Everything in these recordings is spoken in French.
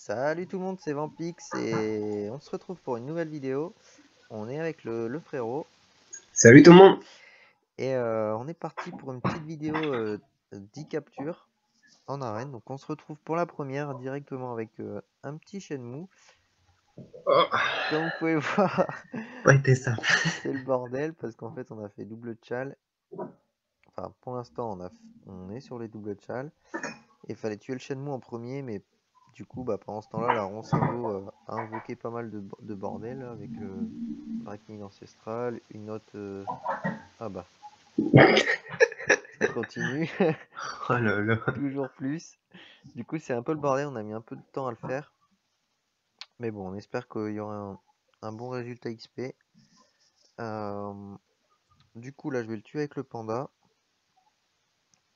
Salut tout le monde, c'est Vampix et on se retrouve pour une nouvelle vidéo. On est avec le frérot Salut tout le monde. et on est parti pour une petite vidéo 10 captures en arène. Donc on se retrouve pour la première directement avec un petit Shenmue. Oh, Comme vous pouvez voir, pas été simple. c'est le bordel parce qu'en fait on a fait double tchal. Enfin pour l'instant on est sur les doubles tchal. Et il fallait tuer le Shenmue en premier, mais du coup pendant ce temps-là, la Roncingo a invoqué pas mal de bordel là, avec l'arachnide ancestrale, une note. Ah bah, ça continue, Oh là là. toujours plus. Du coup, c'est un peu le bordel, on a mis un peu de temps à le faire. Mais bon, on espère qu'il y aura un bon résultat XP. Euh, du coup, là, je vais le tuer avec le panda.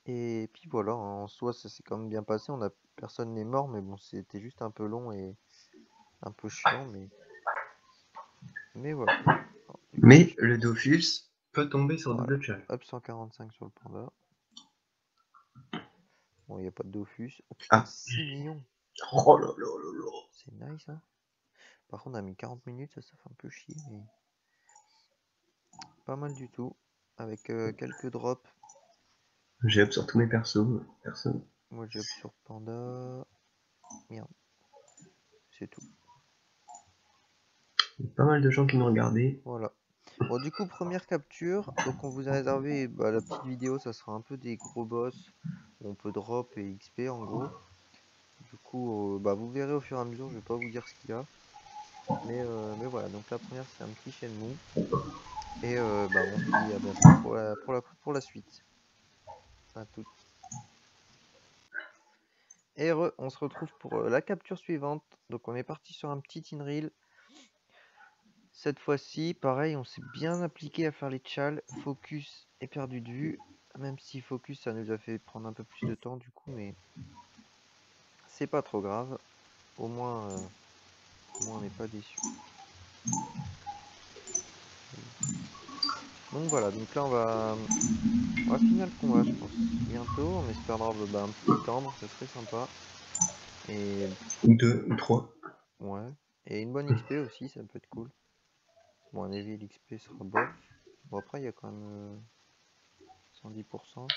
Et puis voilà, en soi, ça s'est quand même bien passé. Personne n'est mort, mais bon, c'était juste un peu long et un peu chiant. Mais voilà. Alors, du coup, là, Mais je le Dofus peut tomber sur voilà. double chal. Hop, 145 sur le panda. Bon, il n'y a pas de Dofus. Oh putain, Ah. 6 millions. Oh là là là là. C'est nice, hein. Par contre, on a mis 40 minutes, ça fait un peu chier, mais pas mal du tout. Avec quelques drops. J'ai up sur tous mes persos. Personne. Moi, j'ai up sur panda. Merde, c'est tout. Il y a pas mal de gens qui m'ont regardé. Voilà. Bon, du coup, première capture. Donc, on vous a réservé la petite vidéo. Ça sera un peu des gros boss où on peut drop et XP en gros. Du coup, vous verrez au fur et à mesure. Je vais pas vous dire ce qu'il y a. Mais voilà. Donc, la première, c'est un petit Shenmue. Et on se dit à bientôt pour la suite. À tout. Et on se retrouve pour la capture suivante. Donc, on est parti sur un petit in-reel. Cette fois-ci, pareil, on s'est bien appliqué à faire les tchals. Focus est perdu de vue. Même si Focus, ça nous a fait prendre un peu plus de temps du coup, mais c'est pas trop grave. Au moins on n'est pas déçu. Donc voilà, donc là on va finir le combat, je pense, bientôt. On espérera un petit timbre, ça serait sympa. Et Ou deux, ou trois. ouais, et une bonne XP aussi, ça peut être cool. Bon, un heavy, l'XP sera bof. Bon, après, il y a quand même 110%. Du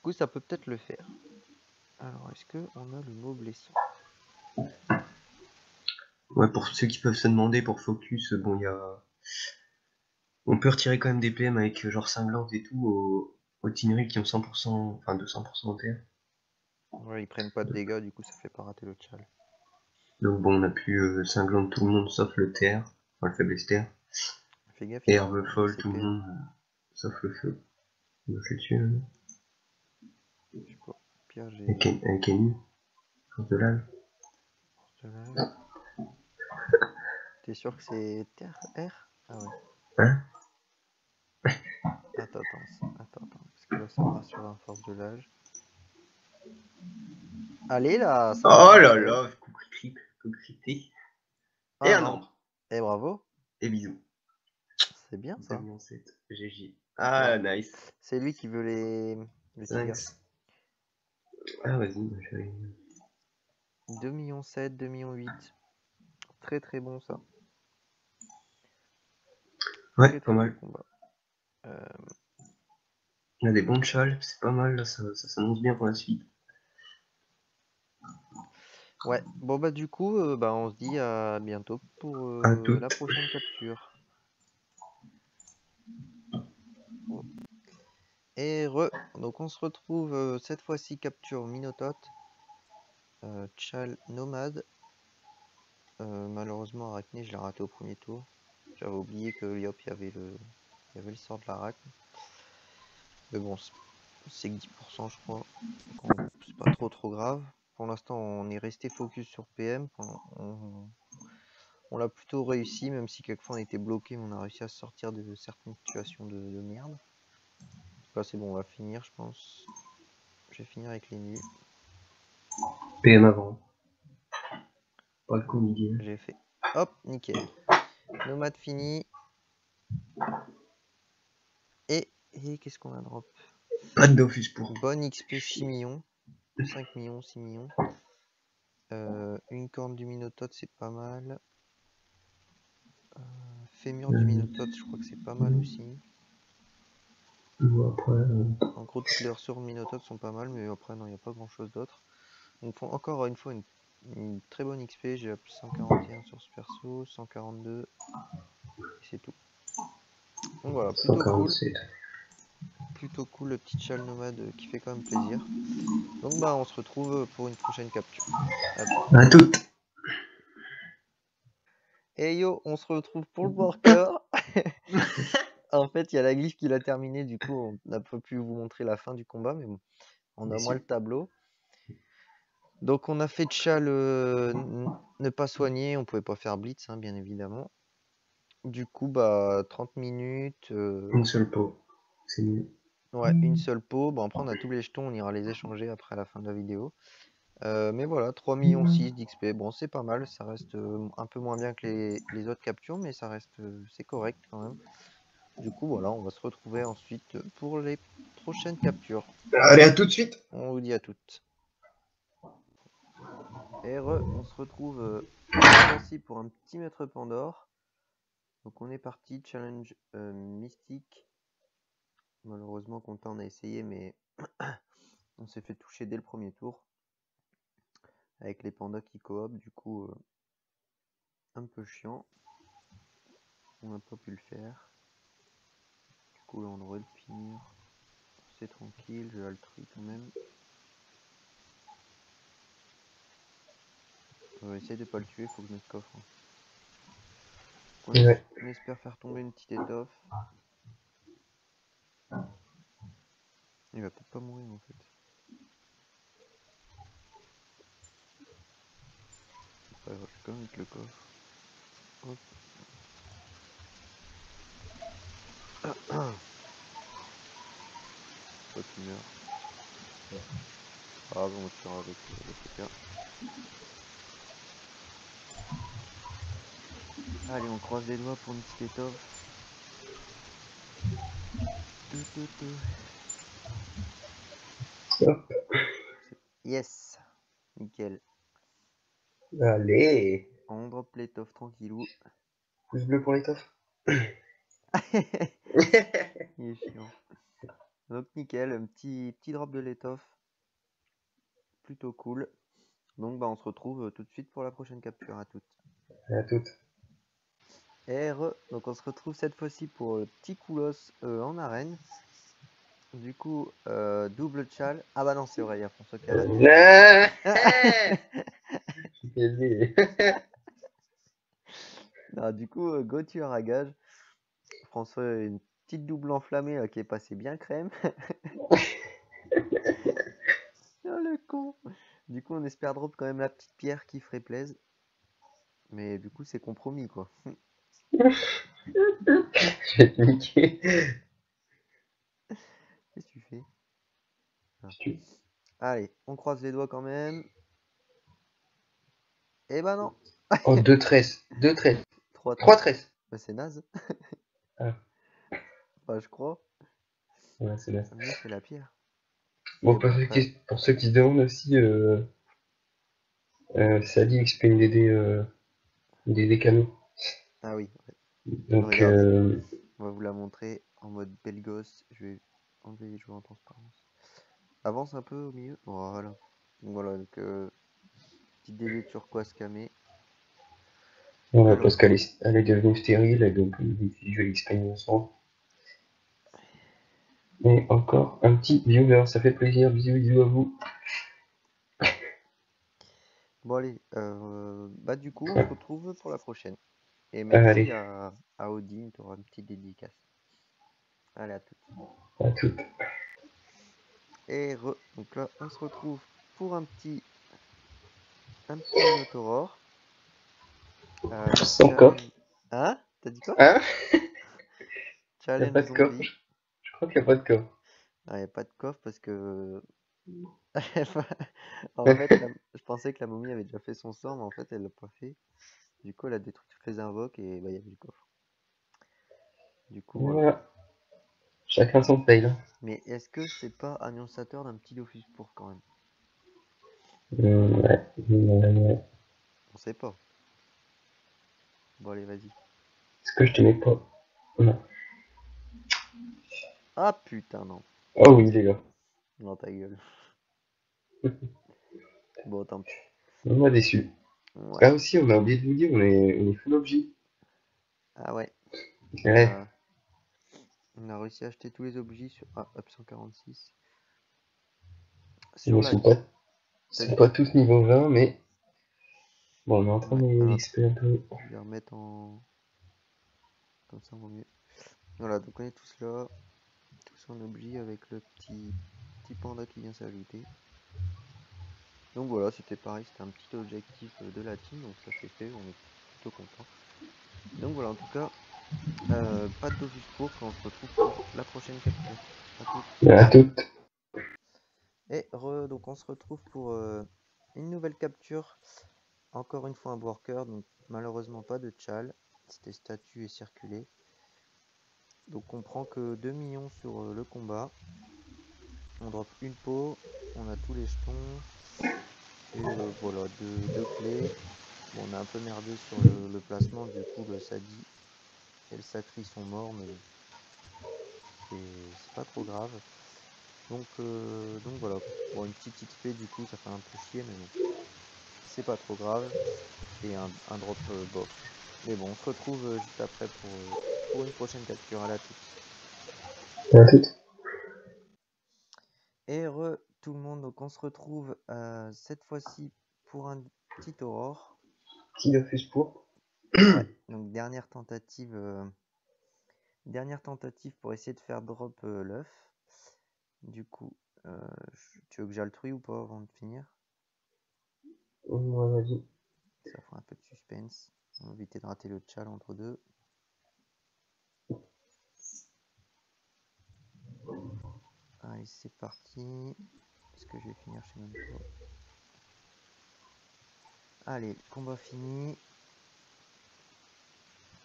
coup, ça peut peut-être le faire. Alors, est-ce qu'on a le mot blessant? Ouais, pour ceux qui peuvent se demander pour Focus, bon, il y a. On peut retirer quand même des PM avec genre cinglante et tout au Tinry qui ont 100%, enfin 200% en terre. Ouais, ils prennent pas de dégâts, du coup, ça fait pas rater le tchal. Donc bon, on a pu cinglante tout le monde sauf le terre, enfin le faiblesse terre. Fais gaffe, Et il herbe a folle tout le CPM. monde sauf le feu. Donc je l'ai tué. Hein. Je sais pas. Pire, Avec j'ai Amy, force de lave. force de lave. T'es sûr que c'est terre R? Ah ouais. Hein? Attends. Parce que là, ça part sur un force de l'âge. Allez là, ça part Oh un là peu. là, coup crité. Et Ah un non. ambre. Eh bravo. Et bisous. C'est bien 2 ça. millions 7. GG. Bon. Ah, nice. C'est lui qui veut le tigre. Nice. Ah, vas-y, je vais... 2 millions 7, 2 millions 8. Très très bon ça. Ouais, Très pas très bon mal. combat. Euh, Il y a des bons chals, c'est pas mal, là, ça s'annonce bien pour la suite. Ouais. Bon du coup, on se dit à bientôt pour À la toutes. prochaine capture. Et donc on se retrouve cette fois-ci capture Minotaure, Chal Nomade. Malheureusement Arachné je l'ai raté au premier tour. J'avais oublié que Liop il y avait le sort de l'Arachne. Mais bon, c'est que 10% je crois. Donc c'est pas trop grave. Pour l'instant on est resté focus sur PM. On l'a plutôt réussi, même si quelquefois on était bloqué, mais on a réussi à sortir de certaines situations de merde. Là c'est bon, on va finir je pense. Je vais finir avec les nus. PM avant. Pas le comédien. J'ai fait. Hop, nickel. Nomade fini. Et qu'est-ce qu'on a drop? Pas de Dofus pour. Bonne XP 6 millions. 5 millions, 6 millions. Une corne du Minotaure, c'est pas mal. Fémur du Minotaure, je crois que c'est pas mal aussi. Après, En gros, toutes les ressources Minotaure sont pas mal, mais après, non, il n'y a pas grand chose d'autre. Donc, encore une fois, une très bonne XP. J'ai 141 sur ce perso, 142, et c'est tout. Donc voilà, plutôt cool. 147. Plutôt cool, le petit châle nomade qui fait quand même plaisir. Donc, bah, on se retrouve pour une prochaine capture. À tout. À toutes. Et yo, on se retrouve pour le worker. En fait, il y a la glyphe qui l'a terminé, du coup, on n'a pas pu vous montrer la fin du combat, mais bon, on a moins le tableau. Donc, on a fait de châle ne pas soigner, on pouvait pas faire blitz, hein, bien évidemment. Du coup, bah, 30 minutes. Une seule peau. C'est mieux. Ouais, une seule peau. Bon, après, on a tous les jetons, on ira les échanger après à la fin de la vidéo. Mais voilà, 3,6 millions d'XP. Bon, c'est pas mal, ça reste un peu moins bien que les autres captures, mais ça reste, c'est correct quand même. Du coup, voilà, on va se retrouver ensuite pour les prochaines captures. Allez, à tout de suite. On vous dit à toutes. Et on se retrouve cette fois-ci pour un petit maître Pandore. Donc on est parti, challenge mystique. Malheureusement, Quentin, on a essayé, mais on s'est fait toucher dès le premier tour. Avec les pandas qui coop, du coup, un peu chiant. On n'a pas pu le faire. Du coup, là, on devrait le finir. C'est tranquille, j'ai Altruy quand même. Essaye de pas le tuer, faut que je mette coffre. Hein. On espère faire tomber une petite étoffe. Il va peut-être pas mourir en fait. C'est pas grave, je vais quand même mettre le coffre. Hop. Toi tu meurs. Ah bon, on tirera avec le PK. Allez, on croise les doigts pour une petite étoffe. Hop. Yes. Nickel. Allez. On drop l'étoffe tranquillou. Pouce bleu pour l'étoffe. Il est chiant. Donc nickel, un petit drop de l'étoffe. Plutôt cool. Donc bah on se retrouve tout de suite pour la prochaine capture. À toutes. À toutes. Donc on se retrouve cette fois-ci pour le petit Koulos en arène. Du coup, double chal. Ah bah non, c'est vrai, il y a François qui a raté. Non, du coup, go tueur à gage. François, une petite double enflammée là, qui est passée bien crème. Oh le con. Du coup, on espère drop quand même la petite pierre qui ferait plaise. Mais du coup, c'est compromis quoi. Je vais te niquer. Qu'est-ce que tu fais? Allez, on croise les doigts quand même. Eh ben non. Oh, 2 tresses. 2 tresses. 3 3 tresses. tresses. Bah, c'est naze. Ah. Bah, je crois. Ouais, c'est naze. Mieux, c'est la pierre. Bon, Mais bon, après. pour ceux qui se demandent aussi, Sally XP une DD canaux. Ah oui, ouais. Donc, Regardez. On va vous la montrer en mode belle gosse. Je vais enlever les joueurs en transparence. Avance un peu au milieu. Voilà. Donc voilà, donc petite DD turquoise camé. ouais, Alors, parce qu'elle est devenue stérile, et donc je vais l'exprimer ensemble. Et encore un petit viewer, ça fait plaisir. Bisous, bisous à vous. bon allez, bah du coup, on se retrouve pour la prochaine. Et merci Allez, à Odin, tu auras une petite dédicace. Allez, à toutes. à toutes. Et donc là, on se retrouve pour un petit Minotaurore. Donc Sans coffre. challenge. Hein? T'as dit quoi? Hein? Y a Challenge pas de coffre. zombie. Je crois qu'il n'y a pas de coffre. Ah, y a pas de coffre parce que. En fait, je pensais que la momie avait déjà fait son sort, mais en fait, elle l'a pas fait. Du coup, elle a détruit toutes les invoques et bah, il y avait le coffre. Du coup, voilà. Voilà. Chacun son fail. Mais est-ce que c'est pas annonçateur d'un petit Dofus pour quand même? Ouais, ouais. On sait pas. Bon allez, vas-y. Est-ce que je te mets pas? Non. Ah putain, non. Oh oui, les gars. Non, ta gueule. Bon, tant pis. On m'a déçu. Ouais. Ah aussi, on a oublié de vous dire, on est full objet. Ah ouais. On Ouais, a, on a réussi à acheter tous les objets sur Up 146. Sur ils la... T'as sont dit... pas tous niveau 20, mais bon, on est en train Ouais, de alors attends, l'XP un peu. je vais remettre en... Comme ça, on va mieux. Voilà, donc on est tous là. Tous en objet avec le petit panda qui vient s'ajouter. Donc voilà, c'était pareil, c'était un petit objectif de la team, donc ça c'est fait, on est plutôt content. Donc voilà, en tout cas, pas de Dofus pour quand on se retrouve pour la prochaine capture. À toutes. À tout. Et donc on se retrouve pour une nouvelle capture. Encore une fois un worker, donc malheureusement pas de chal. C'était statut et circulé. Donc on prend que 2 millions sur le combat. On drop une peau, on a tous les jetons. Et voilà, deux clés. Bon, on a un peu merdé sur le placement, du coup le Sadi et le Sacri sont morts, mais bon, c'est pas trop grave. Donc voilà, bon, une petite XP du coup ça fait un peu chier, mais bon, c'est pas trop grave. Et un drop bof. Mais bon, on se retrouve juste après pour une prochaine capture. À la toute. À tout. Et tout le monde, donc on se retrouve cette fois-ci pour un petit aurore. Qui Dofus pour? Ouais, donc dernière tentative pour essayer de faire drop l'œuf. Du coup, tu veux que j'altrui ou pas avant de finir? Ouais, vas-y. Ça fera un peu de suspense. On va éviter de rater le tchal entre deux. Allez, c'est parti. Est-ce que je vais finir? Je sais même pas. Allez, combat fini.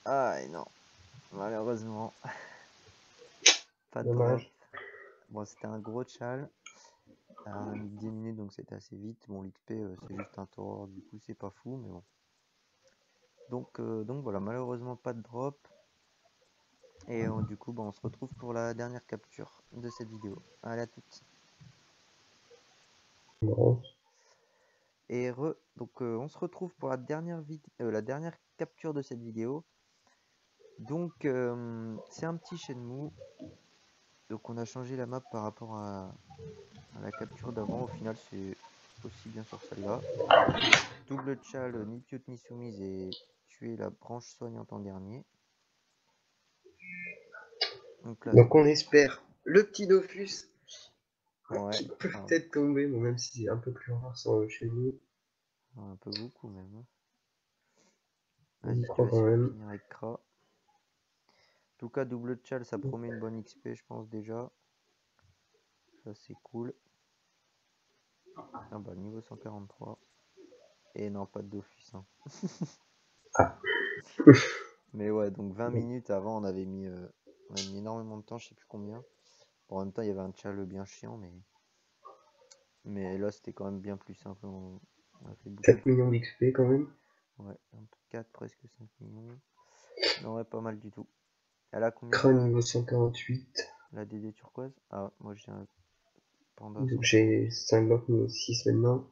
Ah et non, malheureusement, pas de drop. Dommage. Bon, c'était un gros tchal. On a mis 10 minutes, donc c'était assez vite. Bon, l'XP, c'est juste un tour, du coup, c'est pas fou, mais bon. Donc voilà, malheureusement, pas de drop. Et du coup, bah, on se retrouve pour la dernière capture de cette vidéo. Allez, à toutes. Bon. Et donc on se retrouve pour la dernière capture de cette vidéo. Donc c'est un petit Shenmue. Donc on a changé la map par rapport à la capture d'avant. Au final c'est aussi bien sur celle-là. Double Chal, ni Pyut ni soumise et tuer la branche soignante en dernier. Donc là, Donc on espère le petit Dofus ouais, qui peut ah, peut-être tomber, bon, même si c'est un peu plus rare chez nous. un peu beaucoup même. On y Vas-y, je te croit laisse quand même. finir avec Kra. En tout cas, double Chal, ça promet une bonne XP, je pense déjà. Ça c'est cool. Ah bah niveau 143. Et non, pas de Dofus. Hein. Ah. Mais ouais, donc 20 minutes avant, on avait mis énormément de temps, je sais plus combien. Bon, en même temps, il y avait un challenge bien chiant, mais là, c'était quand même bien plus simple. On a fait beaucoup 4 plus millions vite. d'XP quand même. Ouais, entre 4, presque 5 millions. Non, ouais, pas mal du tout. Elle a combien Crâne niveau 148. la DD turquoise? Ah, moi j'ai un panda Donc 148. j'ai 5 blocs niveau 6 maintenant.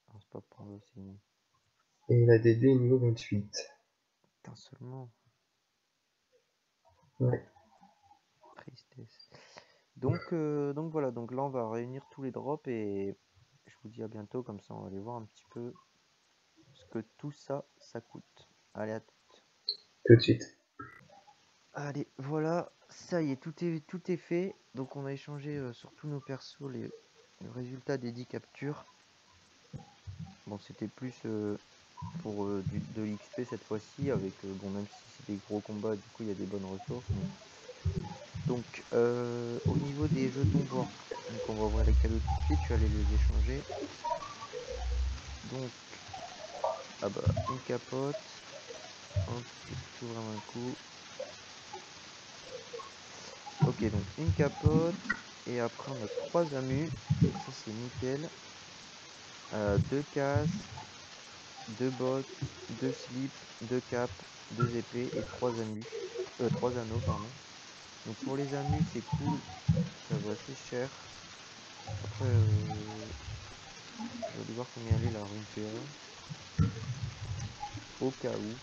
Non, c'est pas panda, c'est une... Et la DD niveau 28. Putain, seulement. Ouais. Tristesse. Donc voilà, donc là on va réunir tous les drops et je vous dis à bientôt, comme ça on va aller voir un petit peu ce que tout ça, ça coûte. Allez, à toutes. Tout de suite. Allez, voilà, ça y est, tout est fait. Donc on a échangé sur tous nos persos le résultat des 10 captures. Bon, c'était plus pour de l'XP cette fois-ci, avec, bon, même si c'est des gros combats, du coup il y a des bonnes ressources, mais... Donc, au niveau des jetons work, donc on va ouvrir les cadeaux tout de suite, je vais aller les échanger. Donc, ah bah, une capote. Hop, je vais tout ouvrir d'un coup. Ok, donc une capote. Et après, on a 3 amus. Ça, c'est nickel. 2 casques, 2 bottes, 2 slips, 2 capes, 2 épées et 3 3 anneaux, pardon. Donc pour les anneaux, c'est cool, ça vaut assez cher. Après, je vais aller voir combien elle est la rune PA. Au cas où.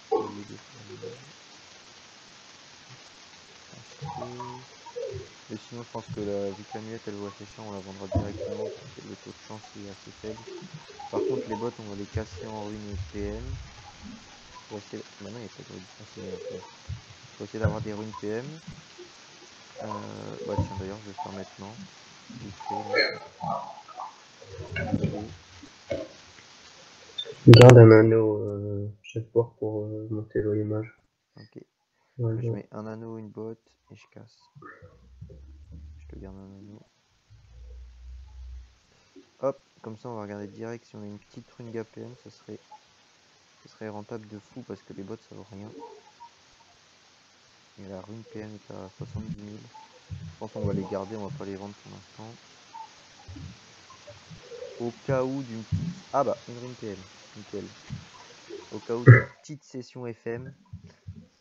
Collier de flamme. Acheter. Mais sinon, je pense que vu que l'amulette elle vaut assez cher, on la vendra directement parce que le taux de chance est assez faible. Par contre, les bottes, on va les casser en rune PM. Pour essayer. Bah non, il n'y a pas de rune. Ah, si, il y en a PM. Pour essayer d'avoir des runes PM. Bah tiens, d'ailleurs, je vais faire maintenant. Vite fait, là. Hop. Cadeau. Garde un anneau chaque fois pour monter l'image. Ok. Ouais, Je bon. mets un anneau, une botte et je casse. Je te garde un anneau. Hop, comme ça on va regarder direct si on a une petite rune GAPM, ça serait rentable de fou parce que les bots ça vaut rien. Et la rune PM est à 70 000. Je pense qu'on va les garder, on va pas les vendre pour l'instant. Au cas où d'une petite... Ah bah, une rune PM, nickel. Au cas où d'une petite session FM.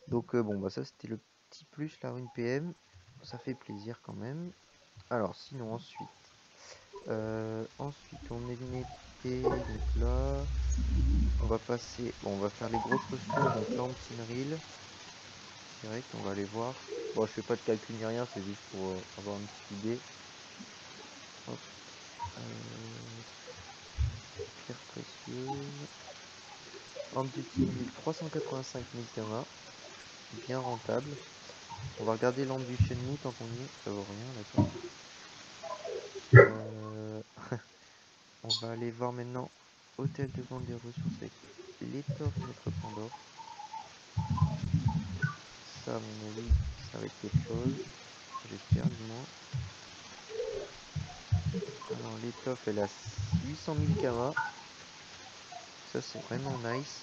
Donc bon bah ça c'était le petit plus, la rune PM. Ça fait plaisir quand même. Alors sinon ensuite... ensuite on est une épée, donc là... On va passer, bon, on va faire les grosses ressources, donc lampe Tinril. Direct, on va aller voir. Bon, je fais pas de calcul ni rien, c'est juste pour avoir une petite idée. Hop. Pierre précieuse. Lampe de Tinril, 385 000 kama. Bien rentable. On va regarder lampe du Shenmue tant qu'on y est. Ça vaut rien, d'accord. On va aller voir maintenant hôtel de vente des ressources avec l'étoffe Maître Pandore. Ça, à mon avis, ça va être quelque chose. J'espère, du moins. Alors, l'étoffe, elle a 800 000 kama. Ça, c'est vraiment nice.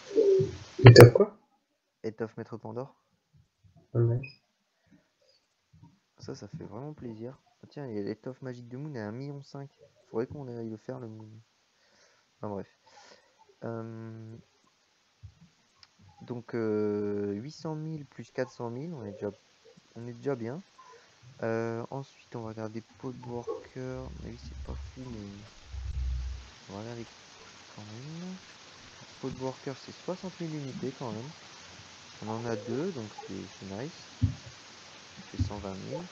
Et t'as quoi? Étoffe Maître Pandore. Ah, ouais. Ça fait vraiment plaisir. Oh, tiens, il y a l'étoffe magique de Moon à 1,5 million. Faudrait qu'on aille le faire, le Moon. Enfin, bref. Donc, 800 000 plus 400 000, on est déjà bien. Ensuite, on va regarder Podworker. À mon avis, c'est pas fou, mais on va regarder quand même. Podworker, c'est 60 000 unités quand même. On en a deux, donc c'est nice. Ça fait 120 000.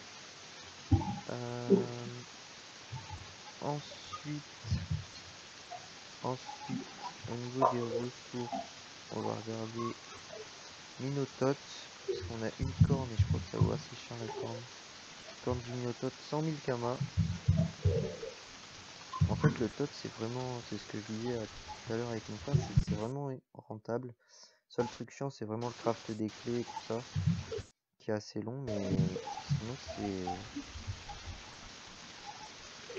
Ensuite, au niveau des ressources, on va regarder Minotote, parce qu'on a une corne et je crois que ça vaut assez cher la corne. Corne du Minotote, 100 000 kama. En fait, le tot, c'est vraiment, c'est ce que je disais tout à l'heure avec mon frère, c'est que c'est vraiment rentable. Seul truc chiant, c'est vraiment le craft des clés et tout ça, qui est assez long, mais sinon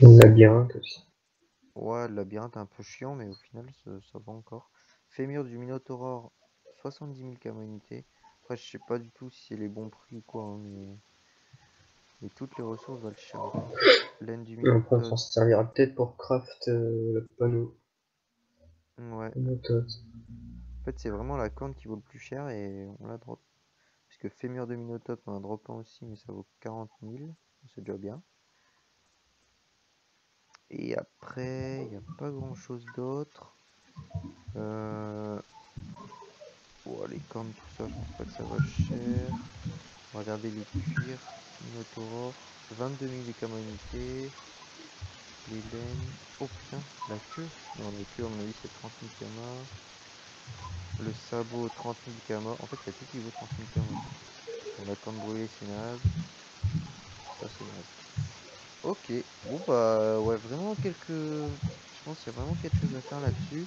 Le labyrinthe aussi. ouais, le labyrinthe est un peu chiant, mais au final, ça va encore. Fémur du Minotaurore, 70 000 kama unité. Après, je sais pas du tout si c'est les bons prix ou quoi, hein, mais toutes les ressources valent cher en fait. Laine du Après, on s'en Minotaure, servira peut-être pour craft le panneau. ouais. Minotaure. En fait, c'est vraiment la corne qui vaut le plus cher et on la drop. Parce que Fémur de Minotaure, on a drop un aussi, mais ça vaut 40 000. C'est déjà bien. Et après, il n'y a pas grand chose d'autre. Oh, les cornes, tout ça, je pense pas que ça va cher. On va regarder les cuirs. Minotaurore, 22 000 les kama unités. Les laines. Oh putain, la queue. Non, la queue, à mon avis, c'est 30 000 kama. Le sabot, 30 000 kama. En fait, il y a tout qui vaut 30 000 kama. Bon, la corne brûlée, c'est naze. Ça, c'est naze. Ok, bon bah ouais, vraiment quelques... Je pense qu'il y a vraiment quelque chose à faire là-dessus.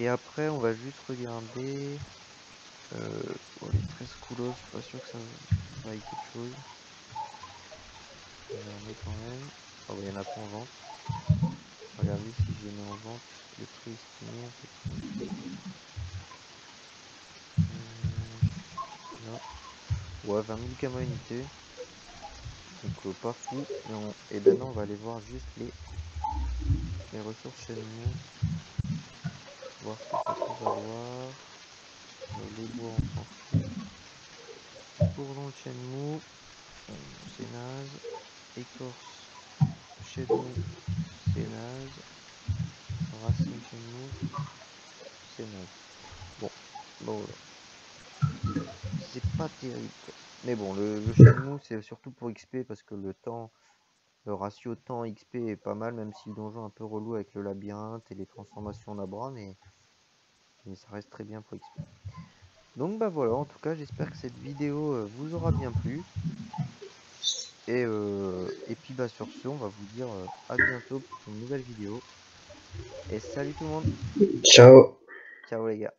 Et après, on va juste regarder... bon, les 13 coolos, je suis pas sûr que ça vaille quelque chose. Regarder quand même. Ah ouais, il y en a pas en vente. Regardez si je les mets en vente. Le prix estimé, à peu près. Là. Ouais, 20 000 kama unité. Donc pas fou. Et maintenant on va aller voir juste les ressources Shenmue. Voir ce que ça peut valoir. Les bois on s'en fout. Bourdon de Shenmue. C'est naze. Écorce Shenmue. C'est naze. Racine Shenmue. C'est naze. Bon voilà. C'est pas terrible quoi. Mais bon, le Shenmue c'est surtout pour XP parce que le ratio temps XP est pas mal, même si le donjon est un peu relou avec le labyrinthe et les transformations d'Abra, mais ça reste très bien pour XP. Donc bah voilà, en tout cas j'espère que cette vidéo vous aura bien plu. Et puis bah sur ce, on va vous dire à bientôt pour une nouvelle vidéo. Et salut tout le monde. Ciao. Ciao les gars.